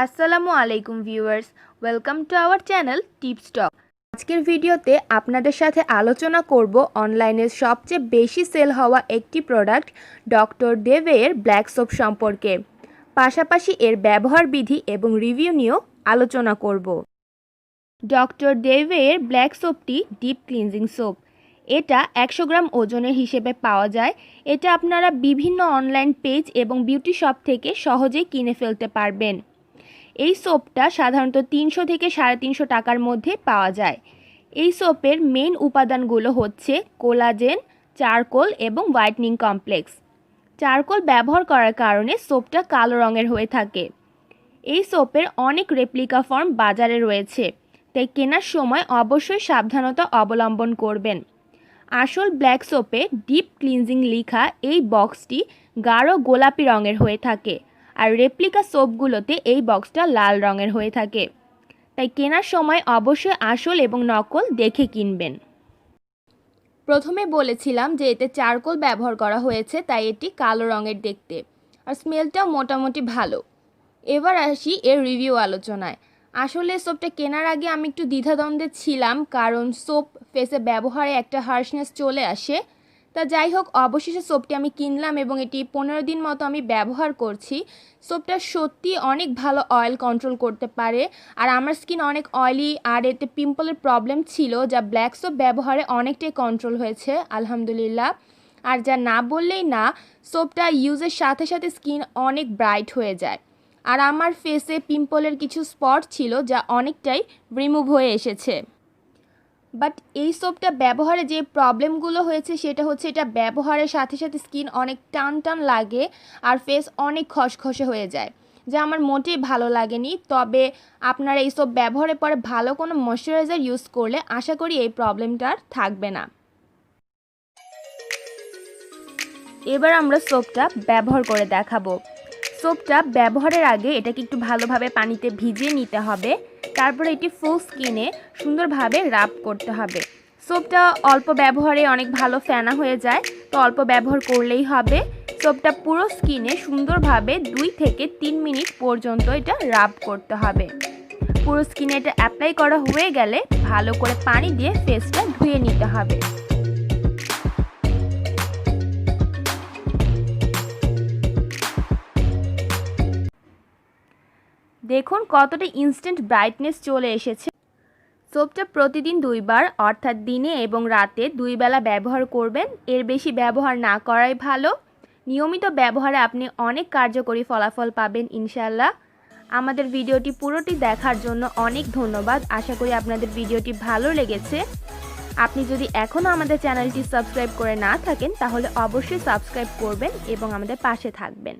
আসসালামু আলাইকুম viewers, welcome to our channel Tips Talk. আজকের ভিডিওতে আপনাদের সাথে আলোচনা করব অনলাইনে সবচেয়ে বেশি সেল হওয়া একটি প্রোডাক্ট ডক্টর ডেভের ব্ল্যাক সোপ সম্পর্কে। পাশাপাশি এর ব্যবহার বিধি এবং রিভিউ নিয়েও আলোচনা করব। ডক্টর ডেভের ব্ল্যাক সোপটি ডিপ ক্লিনজিং সোপ। এটা 100 গ্রাম ওজনের হিসেবে পাওয়া যায়। এটা আপনারা বিভিন্ন অনলাইন পেজ এবং বিউটি শপ থেকে সহজেই কিনে ফেলতে পারবেন। এই সোপটা সাধারণত 300 থেকে 350 টাকার মধ্যে পাওয়া যায়। এই সোপের মেইন উপাদানগুলো হচ্ছে কোলাজেন, চারকোল এবং হোয়াইটনিং কমপ্লেক্স। চারকোল ব্যবহার করার কারণে সোপটা কালো রঙের হয়ে থাকে। এই সোপের অনেক রেপ্লিকা ফর্ম বাজারে রয়েছে, তাই কেনার সময় অবশ্যই সাবধানতা অবলম্বন করবেন। আসল ব্ল্যাক সোপে ডিপ ক্লিনজিং লেখা এই বক্সটি গাঢ় গোলাপি রঙের হয়ে থাকে, আর রেপ্লিকা সোপগুলোতে এই বক্সটা লাল রঙের হয়ে থাকে। তাই কেনার সময় অবশ্যই আসল এবং নকল দেখে কিনবেন। প্রথমে বলেছিলাম যে এতে চারকোল ব্যবহার করা হয়েছে, তাই এটি কালো রঙের দেখতে, আর স্মেলটাও মোটামুটি ভালো। এবার আসি এর রিভিউ আলোচনায়। আসলে সোপটা কেনার আগে আমি একটু দ্বিধাদ্বন্দ্বে ছিলাম, কারণ সোপ ফেসে ব্যবহারে একটা হার্শনেস চলে আসে। তা যাই হোক, অবশেষে সোপটি আমি কিনলাম এবং এটি 15 দিন মতো আমি ব্যবহার করছি। সোপটা সত্যি অনেক ভালো অয়েল কন্ট্রোল করতে পারে, আর আমার স্কিন অনেক অয়েলি আর এতে পিম্পলের প্রবলেম ছিল, যা ব্ল্যাক সোপ ব্যবহারে অনেকটাই কন্ট্রোল হয়েছে আলহামদুলিল্লাহ। আর যা না বললেই না, সোপটা ইউজের সাথে সাথে স্কিন অনেক ব্রাইট হয়ে যায়। আর আমার ফেসে পিম্পলের কিছু স্পট ছিল যা অনেকটাই রিমুভ হয়ে এসেছে। বাট এই সোপটা ব্যবহারে যে প্রবলেমগুলো হয়েছে সেটা হচ্ছে এটা ব্যবহারের সাথে সাথে স্কিন অনেক টান টান লাগে আর ফেস অনেক খসখসে হয়ে যায়, যা আমার মোটেই ভালো লাগেনি। তবে আপনারা এই সোপ ব্যবহারের পরে ভালো কোনো ময়শ্চারাইজার ইউজ করলে আশা করি এই প্রবলেমটা আর থাকবে না। এবার আমরা সোপটা ব্যবহার করে দেখাবো। সোপটা ব্যবহারের আগে এটাকে একটু ভালোভাবে পানিতে ভিজিয়ে নিতে হবে, তারপরে এটি ফুল স্কিনে সুন্দরভাবে রাব করতে হবে। সোপটা অল্প ব্যবহারে অনেক ভালো ফেনা হয়ে যায়, তো অল্প ব্যবহার করলেই হবে। সোপটা পুরো স্কিনে সুন্দরভাবে 2 থেকে 3 মিনিট পর্যন্ত এটা রাব করতে হবে। পুরো স্কিনে এটা অ্যাপ্লাই করা হয়ে গেলে ভালো করে পানি দিয়ে ফেসটা ধুয়ে নিতে হবে। দেখুন কতটা ইনস্ট্যান্ট ব্রাইটনেস চলে এসেছে। সোপটা প্রতিদিন 2 বার, অর্থাৎ দিনে এবং রাতে 2 বেলা ব্যবহার করবেন। এর বেশি ব্যবহার না করাই ভালো। নিয়মিত ব্যবহারে আপনি অনেক কার্যকরী ফলাফল পাবেন ইনশাআল্লাহ। আমাদের ভিডিওটি পুরোটি দেখার জন্য অনেক ধন্যবাদ। আশা করি আপনাদের ভিডিওটি ভালো লেগেছে। আপনি যদি এখনও আমাদের চ্যানেলটি সাবস্ক্রাইব করে না থাকেন, তাহলে অবশ্যই সাবস্ক্রাইব করবেন এবং আমাদের পাশে থাকবেন।